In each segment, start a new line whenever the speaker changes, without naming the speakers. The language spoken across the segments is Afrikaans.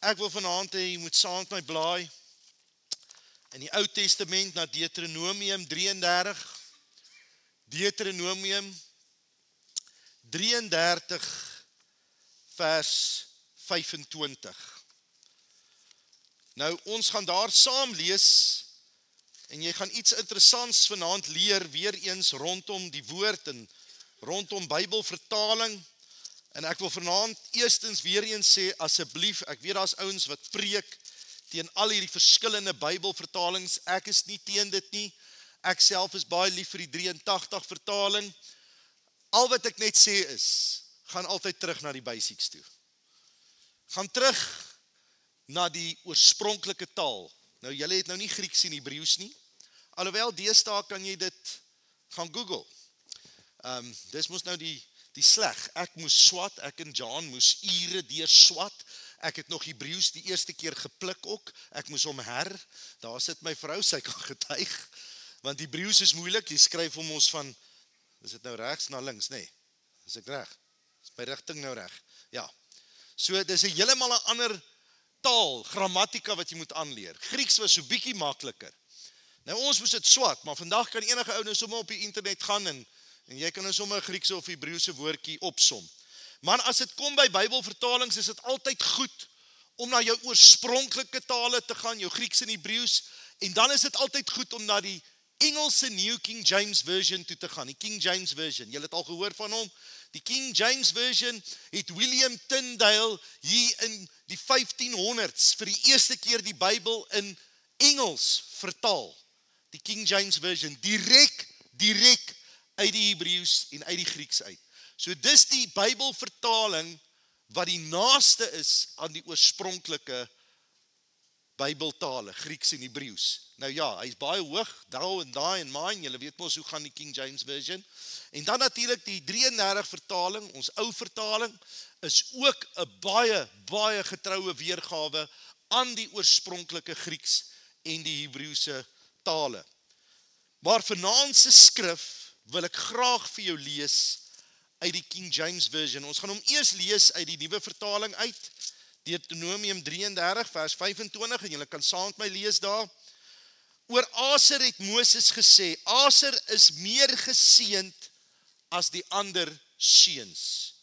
Ek wil vanaand hê jy moet saam met my blaai in die Ou Testament na Deuteronomium 33. Deuteronomium 33 vers 25. Nou ons gaan daar saam lees en jy gaan iets interessants vanaand leer weer eens rondom die woord en rondom Bybelvertaling. En ek wil vanaand eerstens weer eens sê, asseblief, ek weet daar's ouens wat preek teen al hierdie verskillende Bybelvertalings. Ek is nie teen dit nie. Ek self is baie lief vir die 83 vertaling. Al wat ek net sê is, gaan altyd terug na die basics toe. Gaan terug na die oorspronklike taal. Nou, julle het nou nie Grieks en Hebreëus nie. Alhoewel, deesdae kan jy dit gaan Google. Dis mos nou die sleg. Ek moes swat, ek en John moes ure deur swat. Ek het nog Hebreëus die eerste keer gepluk ook. Ek moes hom daar sit my vrou, sy kan getuig. Want Hebreëus is moeilik, jy skryf hom ons van, is dit nou regs na links, nee? Is ek reg? Is my rigting nou reg? Ja. So, dis 'n heeltemal 'n ander taal, grammatika wat jy moet aanleer. Grieks was so bietjie makliker. Nou ons moes dit swat, maar vandag kan enige ou nou sommer op die internet gaan en jy kan nou sommer 'n Griekse of Hebreëse woordjie opsom. Maar as dit kom by Bybelvertalings, is dit altyd goed om na jou oorspronklike tale te gaan, jou Grieks en Hebreëus, en dan is dit altyd goed om na die Engelse New King James Version toe te gaan, die King James Version. Julle het al gehoor van hom. Die King James Version het William Tyndale hier in die 1500s vir die eerste keer die Bybel in Engels vertaal. Die King James Version, direk uit die Hebreëus en uit die Grieks uit. So dis die Bybelvertaling wat die naaste is aan die oorspronklike Bybeltale, Grieks en Hebreëus. Nou ja, hy is baie hoog, thou en thy en mine, julle weet mos hoe gaan die King James Version. En dan natuurlik die 33 vertaling, ons ou vertaling, is ook 'n baie getroue weergawe aan die oorspronklike Grieks en die Hebreëse tale. Maar vanaand se skrif wil ek graag vir jou lees uit die King James Version. Ons gaan hom eers lees uit die nuwe vertaling uit, Deuteronomium 33 vers 25, en julle kan saam met my lees daar. Oor Aser het Moses gesê, Aser is meer geseënd as die ander seuns.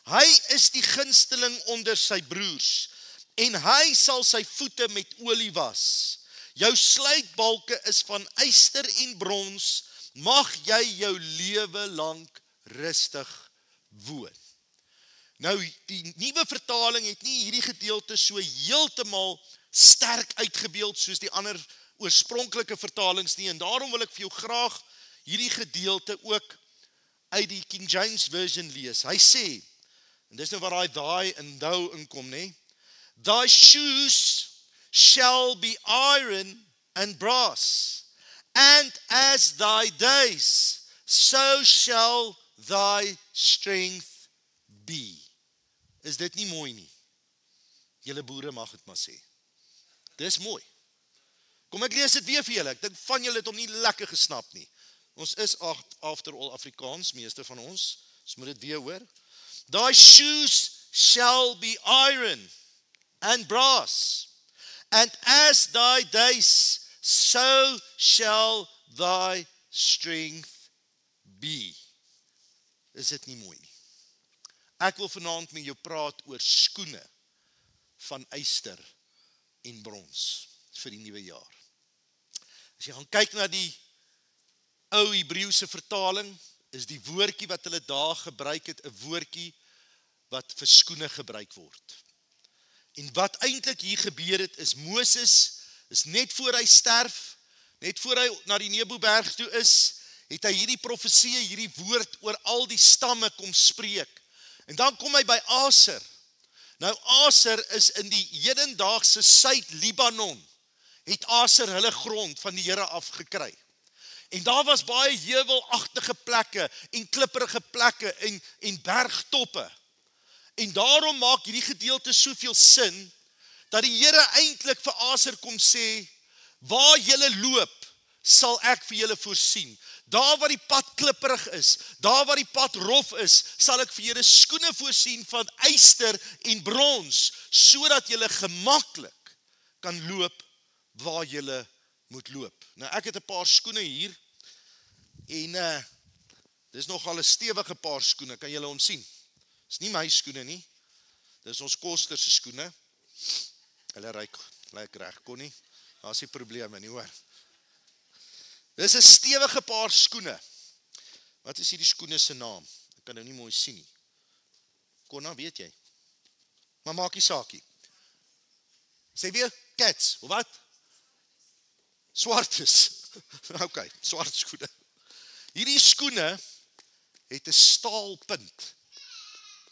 Hy is die gunsteling onder sy broers, en hy sal sy voete met olie was. Jou sluitbalke is van yster en brons, mag jy jou lewe lank rustig woon. Nou, die nuwe vertaling het nie hierdie gedeelte so heeltemal sterk uitgebeeld soos die ander oorspronklike vertalings nie, en daarom wil ek vir jou graag hierdie gedeelte ook uit die King James Version lees. Hy sê, en dis nou waar thy en thou inkom, nee? Thy shoes shall be iron and brass, and as thy days, so shall thy strength be. Is dit nie mooi nie? Julle boere mag het maar sê. Dis mooi. Kom ek lees dit weer vir julle. Ek dink van julle het hom nie lekker gesnap nie. Ons is after all Afrikaans, meeste van ons. Ons moet dit weer hoor. Thy shoes shall be iron and brass, and as thy days, so shall thy strength be. Is dit nie mooi nie? Ek wil vanaand met jou praat oor skoene van yster en brons vir die nuwe jaar. As jy gaan kyk na die ou Hebreëse vertaling, is die woordjie wat hulle daar gebruik het, 'n woordjie wat vir skoene gebruik word. En wat eintlik hier gebeur het, is Moses is net voor hy sterf, net voor hy na die Neboberg toe is, het hy hierdie profesie, hierdie woord oor al die stamme kom spreek. En dan kom hy by Aser. Nou Aser is in die hedendaagse Suid-Libanon, het Aser hulle grond van die Here afgekry. En daar was baie heuwelagtige plekke en klipperige plekke en bergtoppe. En daarom maak hierdie gedeelte soveel sin, dat die Here eintlik vir Aser kom sê, waar julle loop, sal ek vir julle voorsien. Daar waar die pad klipperig is, daar waar die pad rof is, sal ek vir julle skoene voorsien van yster en brons, sodat julle gemaklik kan loop waar julle moet loop. Nou ek het 'n paar skoene hier, en dis nogal 'n stewige paar skoene, kan julle ons sien. Dis nie my skoene nie, dis ons Koster se skoene. Hulle ryk reg, Connie. Daar's nie probleme nie, hoor. Dis 'n stewige paar skoene. Wat is hierdie skoene se naam? Ek kan nou nie mooi sien nie. Konna, weet jy? Maar maak nie saakie. Sê weer, Cats, of wat? Swartes. Okay, swart skoene. Hierdie skoene het 'n staalpunt.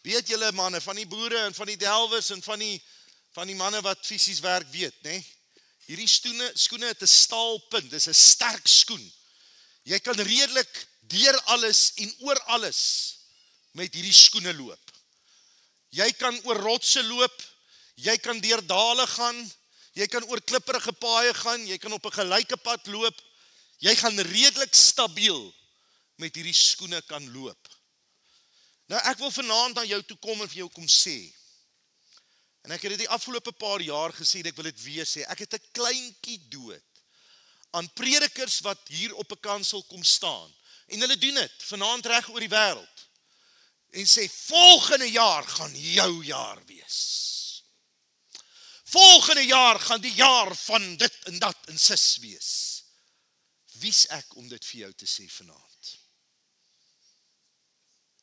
Weet julle manne, van die boere en van die delwers en van die manne wat fisies werk weet, né? Hierdie skoene het 'n staalpunt, dis 'n sterk skoen. Jy kan redelik deur alles en oor alles met hierdie skoene loop. Jy kan oor rotse loop, jy kan deur dale gaan, jy kan oor klipperige paaie gaan, jy kan op 'n gelyke pad loop. Jy gaan redelik stabiel met hierdie skoene kan loop. Nou ek wil vanaand aan jou toe kom en vir jou kom sê. En ek het dit die afgelope paar jaar gesê, ek wil dit weer sê. Ek het 'n kleintjie dood aan predikers wat hier op 'n kansel kom staan. En hulle doen dit vanaand reg oor die wêreld. En sê volgende jaar gaan jou jaar wees. Volgende jaar gaan die jaar van dit en dat en sis wees. Wie's ek om dit vir jou te sê vanaand?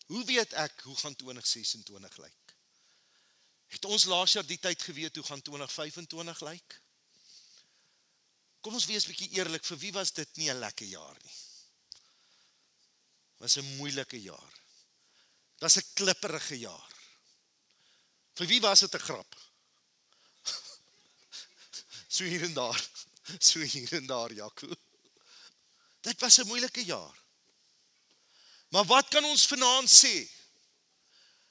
Hoe weet ek hoe gaan 2026 lyk? Het ons laas jaar die tyd geweet hoe gaan 2025 lyk? Kom ons wees bietjie eerlik, vir wie was dit nie 'n lekker jaar nie? Was 'n moeilike jaar. Was 'n klipperige jaar. Vir wie was dit 'n grap? So hier en daar, Jaco. Dit was 'n moeilike jaar. Maar wat kan ons vanaand sê?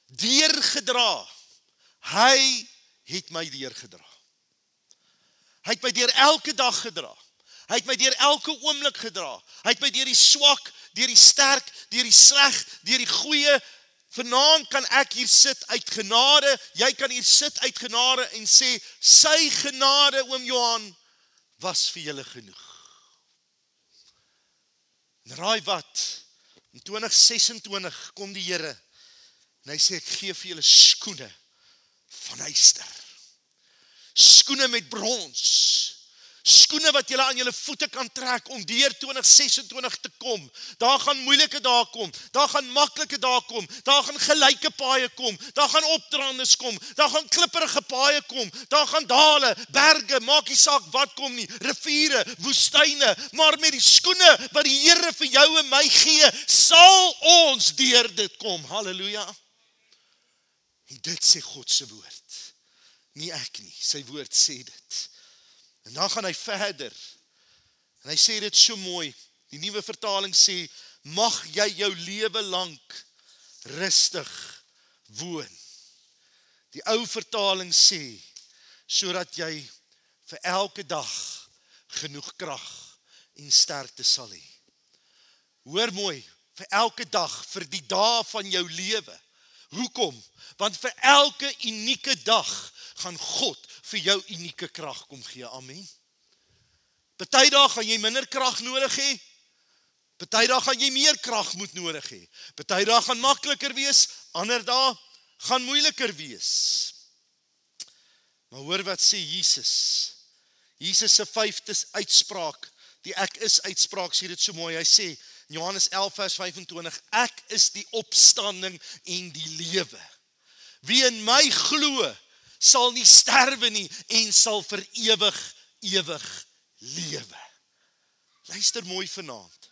Deurgedra. Hy het my deurgedra. Hy het my deur elke dag gedra. Hy het my deur elke oomblik gedra. Hy het my deur die swak, deur die sterk, deur die sleg, deur die goeie. Vanaand kan ek hier sit uit genade. Jy kan hier sit uit genade en sê, sy genade, oom Johan, was vir julle genoeg. En raai wat? In 2026 kom die Here en hy sê, ek gee vir julle skoene van yster. Skoene met brons. Skoene wat julle aan julle voete kan trek om deur 2026 te kom. Daar gaan moeilike dae kom. Daar gaan maklike dae kom. Daar gaan gelyke paaie kom. Daar gaan opdraandes kom. Daar gaan klipperige paaie kom. Daar gaan dale, berge, maak nie saak wat kom nie. Riviere, woestyne. Maar met die skoene wat die Here vir jou en my gee, sal ons deur dit kom. Halleluja. En dit sê God se woord. Nie ek nie. Sy woord sê dit. En dan gaan hy verder. En hy sê dit so mooi. Die nuwe vertaling sê, mag jy jou lewe lank rustig woon. Die ou vertaling sê, sodat jy vir elke dag genoeg krag en sterkte sal hê. Hoor mooi, vir elke dag, vir die dae van jou lewe. Hoekom? Want vir elke unieke dag gaan God vir jou unieke krag kom gee. Amen. Party dae gaan jy minder krag nodig hê. Party dae gaan jy meer krag moet nodig hê. Party dae gaan makliker wees, ander dae gaan moeiliker wees. Maar hoor wat sê Jesus. Jesus se 5de uitspraak, die ek is uitspraak, sê dit so mooi. Hy sê in Johannes 11 vers 25, ek is die opstanding en die lewe. Wie in my glo, sal nie sterwe nie en sal vir ewig lewe. Luister mooi vanaand.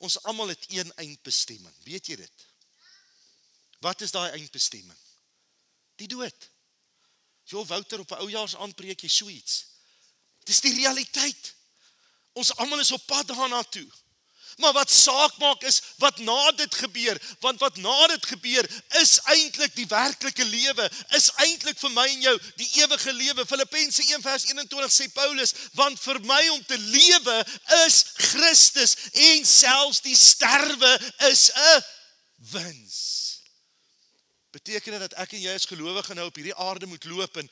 Ons almal het een eindbestemming. Weet jy dit? Wat is daai eindbestemming? Die dood. Jo Wouter, op 'n oujaarsaand preek jy so iets. Dis die realiteit. Ons almal is op pad daarna toe. Maar wat saak maak is wat na dit gebeur, want wat na dit gebeur is eintlik die werklike lewe, is eintlik vir my en jou die ewige lewe. Filippense 1:21 sê Paulus, want vir my om te lewe is Christus en selfs die sterwe is 'n wins. Beteken dit dat ek en jy as gelowige nou op hierdie aarde moet loop en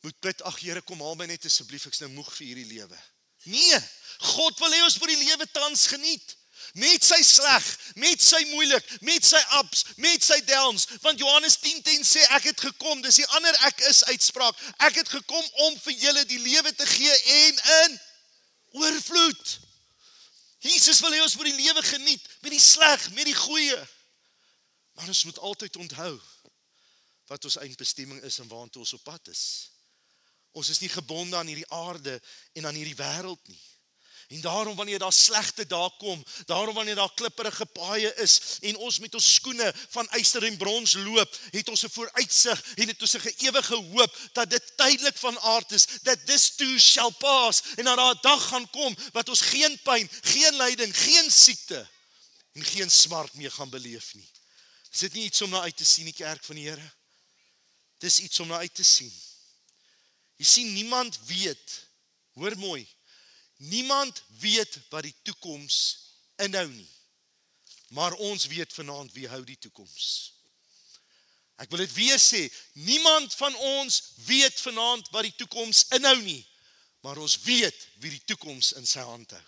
moet bid, ag Here, kom haal my net asseblief, ek's nou moeg vir hierdie lewe. Nee, God wil hê ons moet die lewe tans geniet. Met sy sleg, met sy moeilik, met sy ups, met sy downs. Want Johannes 10:10 sê ek het gekom, dis die ander ek is uitspraak. Ek het gekom om vir julle die lewe te gee en in oorvloed. Jesus wil hê ons moet die lewe geniet, met die sleg, met die goeie. Maar ons moet altyd onthou wat ons eindbestemming is en waartoe ons op pad is. Ons is nie gebonde aan hierdie aarde en aan hierdie wêreld nie. En daarom wanneer daar slegte dae kom, daarom wanneer daar klipperige paaie is en ons met ons skoene van yster en brons loop, het ons 'n vooruitsig en het ons 'n ewige hoop dat dit tydelik van aard is, that this too shall pass, en dat daar 'n dag gaan kom wat ons geen pyn, geen lyding, geen siekte en geen smart meer gaan beleef nie. Is dit nie iets om na uit te sien, die kerk van die Here? Dis iets om na uit te sien. Jy sien, niemand weet, hoor mooi, niemand weet wat die toekoms inhou nie. Maar ons weet vanaand wie hou die toekoms. Ek wil dit weer sê, niemand van ons weet vanaand wat die toekoms inhou nie. Maar ons weet wie die toekoms in sy hand hou.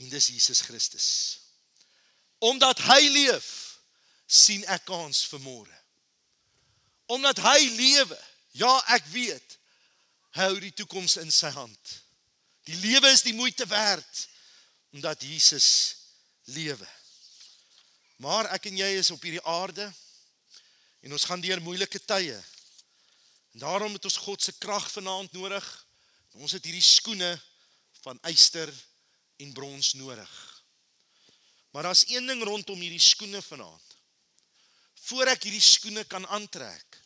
En dis Jesus Christus. Omdat hy leef, sien ek kans vir môre. Omdat hy lewe, ja, ek weet, hy hou die toekoms in sy hand. Die lewe is die moeite werd, omdat Jesus lewe. Maar ek en jy is op hierdie aarde, en ons gaan deur moeilike tye. En daarom het ons God se krag vanaand nodig. Ons het hierdie skoene van yster en brons nodig. Maar daar's een ding rondom hierdie skoene vanaand. Voor ek hierdie skoene kan aantrek,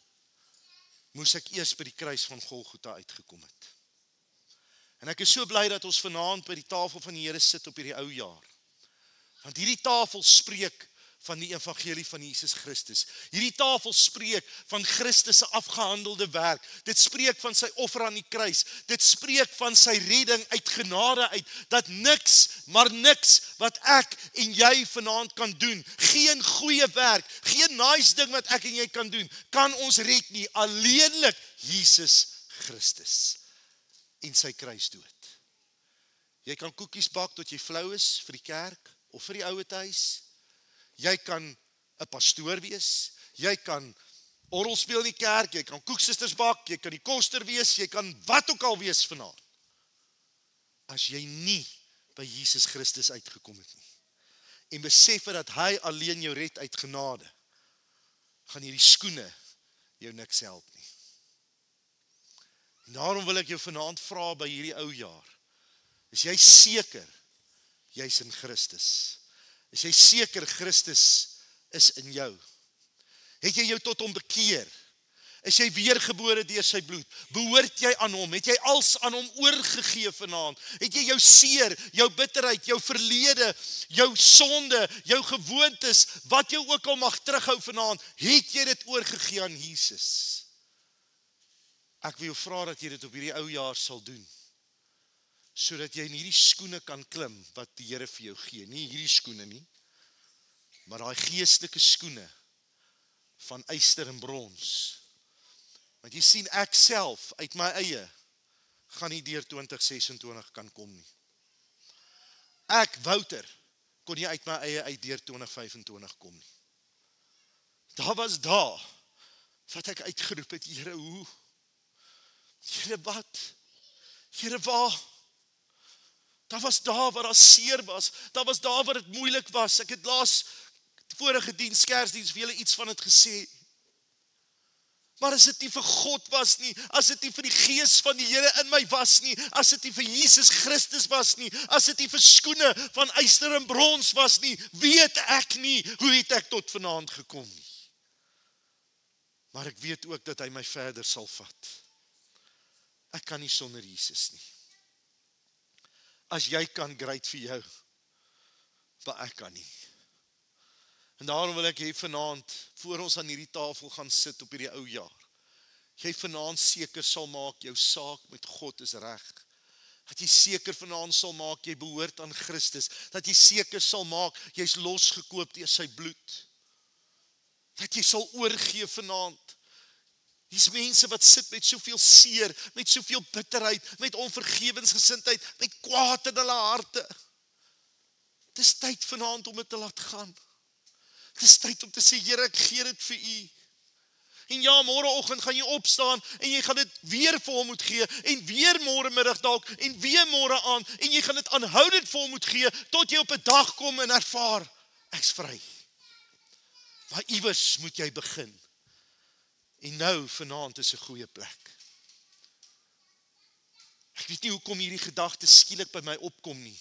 moes ek eers by die kruis van Golgotha uitgekom het. En ek is so bly dat ons vanaand by die tafel van die Here sit op hierdie ou jaar. Want hierdie tafel spreek van die evangelie van Jesus Christus. Hierdie tafel spreek van Christus se afgehandelde werk. Dit spreek van sy offer aan die kruis. Dit spreek van sy redding uit genade uit. Dat niks, maar niks wat ek en jy vanaand kan doen, geen goeie werk, geen nice ding wat ek en jy kan doen, kan ons red nie. Alleenlik Jesus Christus en sy kruisdood. Jy kan koekies bak tot jy flou is vir die kerk of vir die ouetehuis. Jy kan 'n pastoor wees, jy kan orgel speel in die kerk, jy kan koeksisters bak, jy kan die koster wees, jy kan wat ook al wees vanaand. As jy nie by Jesus Christus uitgekom het nie, en besef dat hy alleen jou red uit genade, gaan hierdie skoene jou niks help nie. En daarom wil ek jou vanaand vra by hierdie ou jaar, is jy seker, jy's in Christus? Is jy seker Christus is in jou? Het jy jou tot hom bekeer? Is jy weergebore deur sy bloed? Behoort jy aan hom? Het jy als aan hom oorgegee vanaand? Het jy jou seer, jou bitterheid, jou verlede, jou sonde, jou gewoontes, wat jou ook al mag terughou vanaand, het jy dit oorgegee aan Jesus? Ek wil jou vra dat jy dit op hierdie ou jaar sal doen, sodat jy in hierdie skoene kan klim wat die Here vir jou gee. Nie hierdie skoene nie, maar daai geestelike skoene van yster en brons. Want jy sien, ek self uit my eie gaan nie deur 2026 kan kom nie. Ek, Wouter, kon nie uit my eie uit deur 2025 kom nie. Daar was daar wat ek uitgeroep het, Here, hoe? Here, wat? Here, waar? Daar was daar waar daar seer was. Daar was daar waar dit moeilik was. Ek het laas vorige diens, Kersdiens, vir julle iets van dit gesê. Maar as dit nie vir God was nie, as dit nie vir die gees van die Here in my was nie, as dit nie vir Jesus Christus was nie, as dit nie vir skoene van yster en brons was nie, weet ek nie, hoe het ek tot vanaand gekom nie. Maar ek weet ook dat hy my verder sal vat. Ek kan nie sonder Jesus nie. As jy kan, great vir jou. maar ek kan nie. En daarom wil ek hê vanaand, voor ons aan hierdie tafel gaan sit op hierdie ou jaar, jy vanaand seker sal maak, jou saak met God is reg. Dat jy seker vanaand sal maak, jy behoort aan Christus. Dat jy seker sal maak, jy's losgekoop deur sy bloed. Dat jy sal oorgee vanaand. Hier's mense wat sit met soveel seer, met soveel bitterheid, met onvergewensgesindheid, met kwaad in hulle harte. Dis tyd vanaand om dit te laat gaan. Dis tyd om te sê, Here, ek gee dit vir U. En ja, môreoggend gaan jy opstaan en jy gaan dit weer vir hom moet gee en weer môre middag dalk en weer môre aand en jy gaan dit aanhoudend vir hom moet gee tot jy op 'n dag kom en ervaar, ek's vry. Maar iewers moet jy begin. En nou vanaand is 'n goeie plek. Ek weet nie hoekom hierdie gedagte skielik by my opkom nie.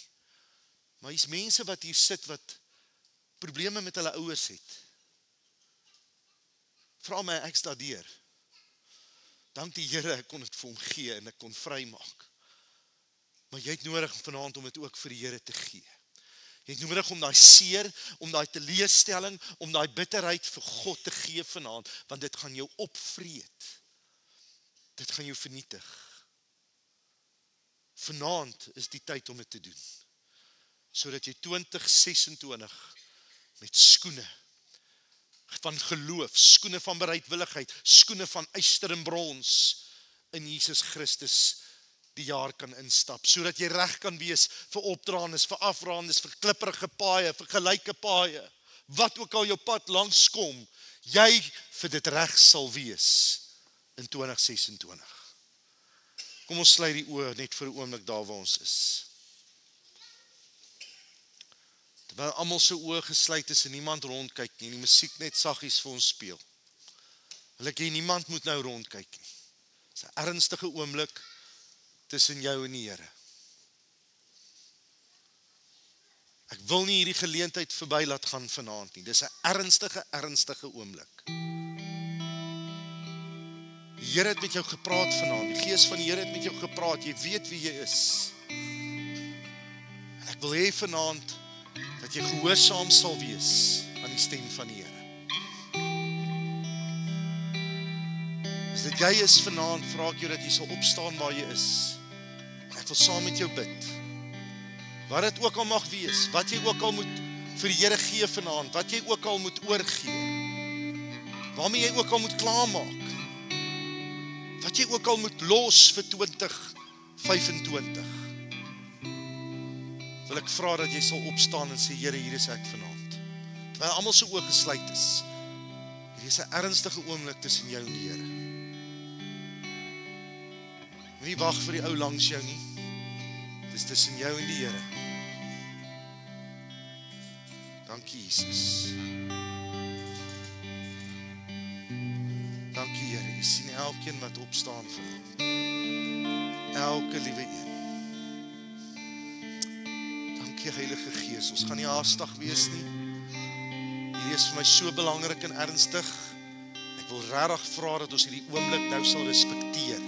Maar hier's mense wat hier sit wat probleme met hulle ouers het. Vra my, ek sta deur. Dank die Here, ek kon dit vir hom gee en ek kon vrymaak. Maar jy het nodig vanaand om dit ook vir die Here te gee. Jy het nodig om daai seer, om daai teleurstelling, om daai bitterheid vir God te gee vanaand, want dit gaan jou opvreet. Dit gaan jou vernietig. Vanaand is die tyd om dit te doen. Sodat jy 2026 met skoene van geloof, skoene van bereidwilligheid, skoene van yster en brons in Jesus Christus die jaar kan instap, sodat jy reg kan wees vir opdraandes, vir afdraandes, vir klipprige paaie, vir gelyke paaie, wat ook al jou pad langs kom, jy vir dit reg sal wees in 2026. Kom ons sluit die oë net vir 'n oomblik daar waar ons is. Terwyl almal se oë gesluit is en niemand rondkyk nie, die musiek net saggies vir ons speel. Wil ek hê niemand moet nou rondkyk nie. Dis 'n ernstige oomblik tussen jou en die Here. Ek wil nie hierdie geleentheid verby laat gaan vanaand nie. Dis 'n ernstige oomblik. Die Here het met jou gepraat vanaand. Die Gees van die Here het met jou gepraat. Jy weet wie jy is. En ek wil hê vanaand dat jy gehoorsaam sal wees aan die stem van die Here. As dit jy is vanaand, vra ek jou dat jy sal opstaan waar jy is. Ek wil saam met jou bid. Wat dit ook al mag wees, wat jy ook al moet vir die Here gee vanaand, wat jy ook al moet oorgee, waarmee jy ook al moet klaarmaak, wat jy ook al moet los vir 2025. Wil ek vra dat jy sal opstaan en sê, Here, hier is ek vanaand. Terwyl almal se oë gesluit is, hier is 'n ernstige oomblik tussen jou en die Here. Moenie wag vir die ou langs jou nie. Dit is tussen jou en die Here. Dankie, Jesus. Dankie, Here. U sien elkeen wat opstaan vanaand. Elke liewe een. Heilige Gees, ons gaan nie haastig wees nie. Hierdie is vir my so belangrik en ernstig. Ek wil regtig vra dat ons hierdie oomblik nou sal respekteer.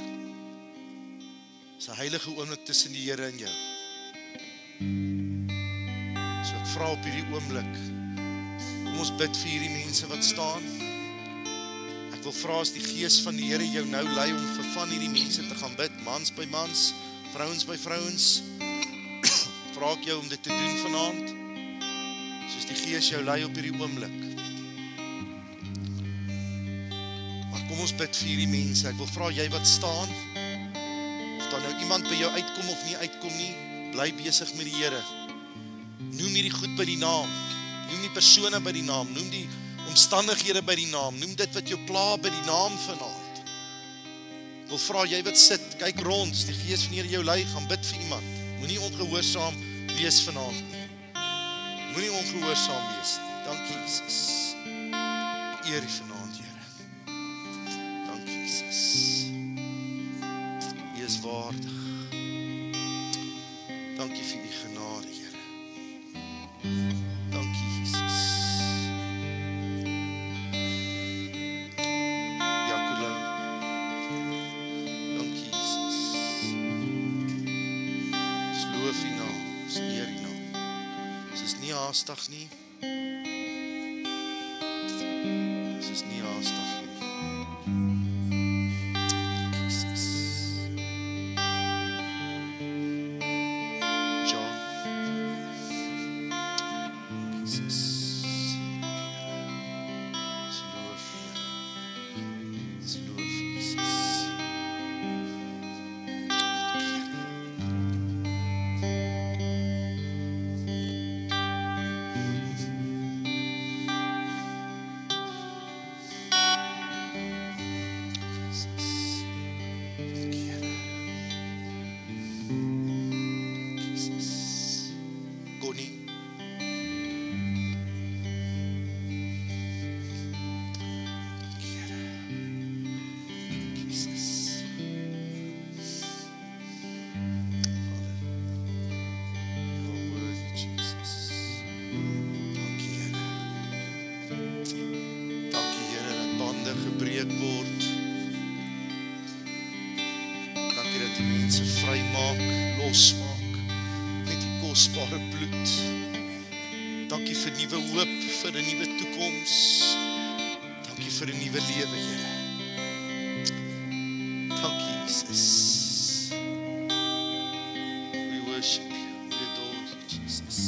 Dis 'n heilige oomblik tussen die Here en jou. So ek vra op hierdie oomblik, kom ons bid vir hierdie mense wat staan. Ek wil vra as die Gees van die Here jou nou lei om vir van hierdie mense te gaan bid, mans by mans, vrouens by vrouens, vra ek jou om dit te doen vanaand, soos die Gees jou lei op hierdie oomblik. Maar kom ons bid vir hierdie mense. Ek wil vra jy wat staan, of daar nou iemand by jou uitkom of nie uitkom nie, bly besig met die Here. Noem hierdie goed by die naam. Noem die persone by die naam. Noem die omstandighede by die naam. Noem dit wat jou pla by die naam vanaand. Ek wil vra jy wat sit, kyk rond, as die Gees van die Here jou lei, gaan bid vir iemand. Moenie ongehoorsaam wees vanaand nie. Moenie ongehoorsaam wees nie. Dankie Jesus. Eer U vanaand, Here. Dankie Jesus. U is waardig. Dankie vir U genade, Here. Dankie Jesus. Jacob. Dankie Jesus. Loof U naam, eer U naam. Dit is nie haastig nie. Ons is nie haastig nie. Jesus. John. Jesus. Ons loof Here. Ons loof Jesus. Gebreek word. Dankie dat die mense vry maak, losmaak met die kosbare bloed. Dankie vir nuwe hoop, vir 'n nuwe toekoms. Dankie vir 'n nuwe lewe, Here. Dankie Jesus. We worship you, we adore you, Jesus.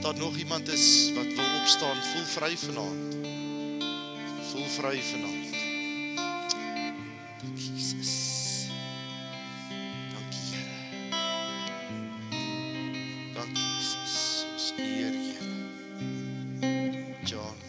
Daar nog iemand is wat wil opstaan, voel vry vanaand. Voel vry vanaand. Dankie Jesus. Dankie Here. Dankie Jesus. Ons eer Here. John.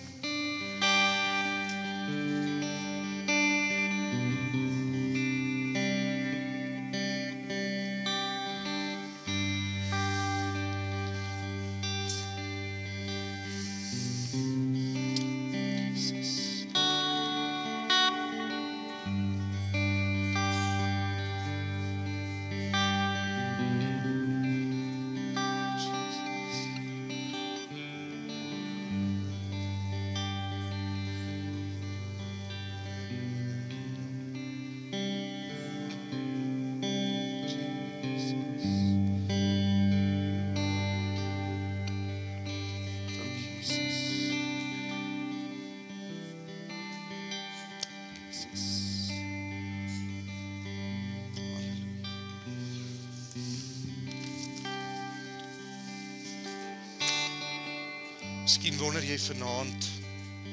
Miskien wonder jy vanaand,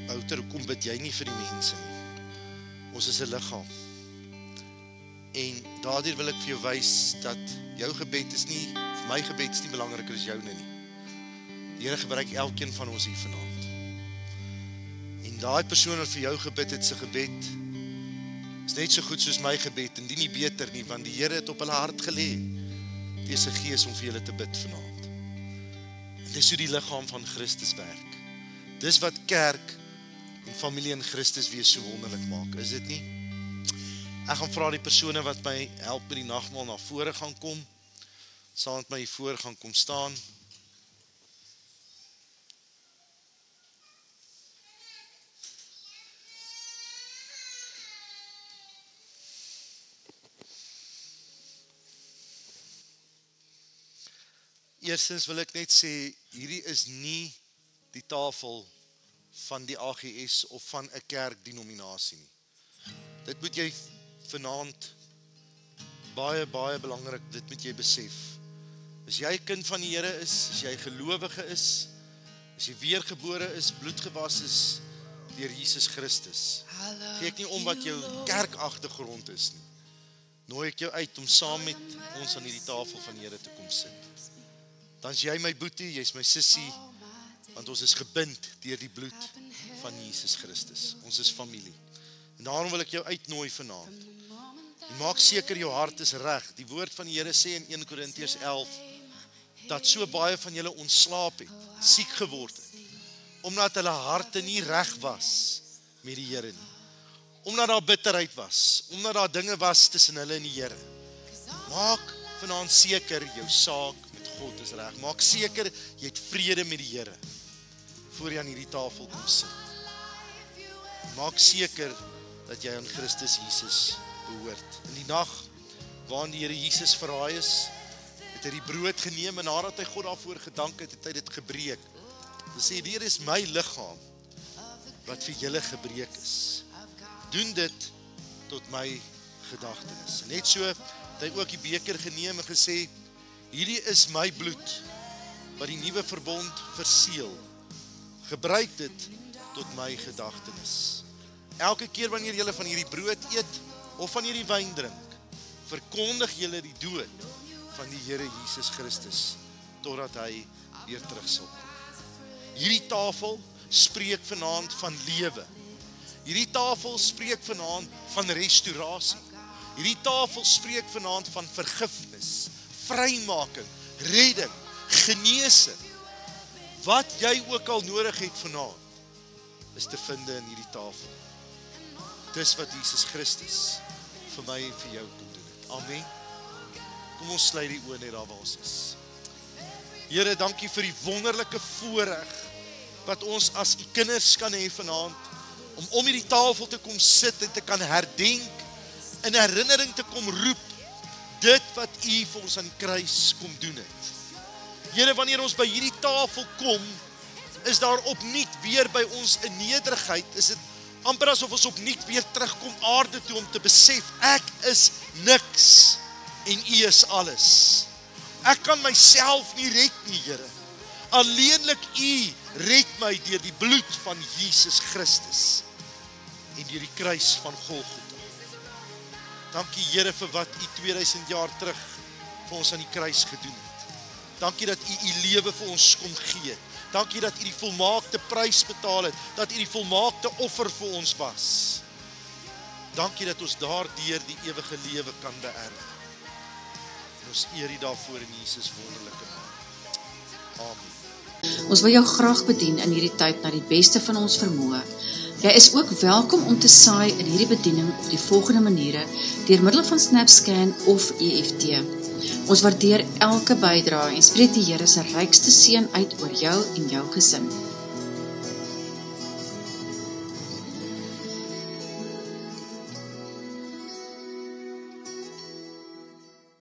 Wouter, hoekom bid jy nie vir die mense nie? Ons is 'n liggaam. En daardeur wil ek vir jou wys dat jou gebed is nie, my gebed is nie belangriker as joune nie. Die Here gebruik elkeen van ons hier vanaand. En daai persoon wat vir jou gebid het, sy gebed is net so goed soos my gebed, en die nie beter nie, want die Here het op hulle hart gelê deur sy Gees om vir julle te bid vanaand. En dis hoe die liggaam van Christus werk. Dis wat kerk en familie in Christus wees so wonderlik maak, is dit nie? Ek gaan vra die persone wat my help met die nagmaal na vore gaan kom, saam met my hier voor gaan kom staan. Eerstens wil ek net sê, hierdie is nie die tafel van die AGS of van 'n kerkdenominasie nie. Dit moet jy vanaand baie, baie belangrik, dit moet jy besef. As jy 'n kind van die Here is, as jy gelowige is, as jy weergebore is, bloedgewas is deur Jesus Christus, gee ek nie om wat jou kerkagtergrond is nie. Nooi ek jou uit om saam met ons aan hierdie tafel van die Here te kom sit. Dan is jy my boetie, jy is my sissie, want ons is gebind deur die bloed van Jesus Christus. Ons is familie. En daarom wil ek jou uitnooi vanaand. En maak seker jou hart is reg. Die woord van die Here sê in 1 Korintiërs 11, dat so baie van julle ontslaap het, siek geword het, omdat hulle harte nie reg was met die Here nie. Omdat daar bitterheid was, omdat daar dinge was tussen hulle en die Here. Maak vanaand seker jou saak met God is reg. Maak seker jy het vrede met die Here voor jy aan hierdie tafel kom sit. Maak seker dat jy aan Christus Jesus behoort. In die nag waarin die Here Jesus verraai is, het hy die brood geneem en nadat hy God daarvoor gedank het, het hy dit gebreek. Hy sê, hier is my liggaam wat vir julle gebreek is. Doen dit tot my gedagtenis. Net so het hy ook die beker geneem en gesê, hierdie is my bloed wat die nuwe verbond verseël. Gebruik dit tot my gedagtenis. Elke keer wanneer julle van hierdie brood eet of van hierdie wyn drink, verkondig julle die dood van die Here Jesus Christus totdat hy weer terug sal kom. Hierdie tafel spreek vanaand van lewe. Hierdie tafel spreek vanaand van restaurasie. Hierdie tafel spreek vanaand van vergifnis, vrymaking, redding, genesing. Wat jy ook al nodig het vanaand, is te vind in hierdie tafel. Dis wat Jesus Christus vir my en vir jou kom doen het. Amen. Kom ons sluit die oë net daar waar ons is. Here, dankie vir die wonderlike voorreg wat ons as u kinders kan hê vanaand, om hierdie tafel te kom sit en te kan herdenk, in herinnering te kom roep, dit wat u vir ons aan die kruis kom doen het. Here, wanneer ons by hierdie tafel kom, is daar opnuut weer by ons 'n nederigheid, is dit amper asof ons opnuut weer terugkom aarde toe om te besef, ek is niks en u is alles. Ek kan myself nie red nie, Here. Alleenlik u red my deur die bloed van Jesus Christus en deur die kruis van Golgotha. Dankie, Here, vir wat u 2000 jaar terug vir ons aan die kruis gedoen het. Dankie dat u u lewe vir ons kom gee het. Dankie dat u die volmaakte prys betaal het, dat u die volmaakte offer vir ons was. Dankie dat ons daardeur die ewige lewe kan beerwe. Ons eer u daarvoor in Jesus wonderlike naam. Amen.
Ons wil jou graag bedien in hierdie tyd na die beste van ons vermoë. Jy is ook welkom om te saai in hierdie bediening op die volgende maniere, deur middel van SnapScan of EFT. Ons waardeer elke bydrae en spreek die Here se rykste seën uit oor jou en jou gesin.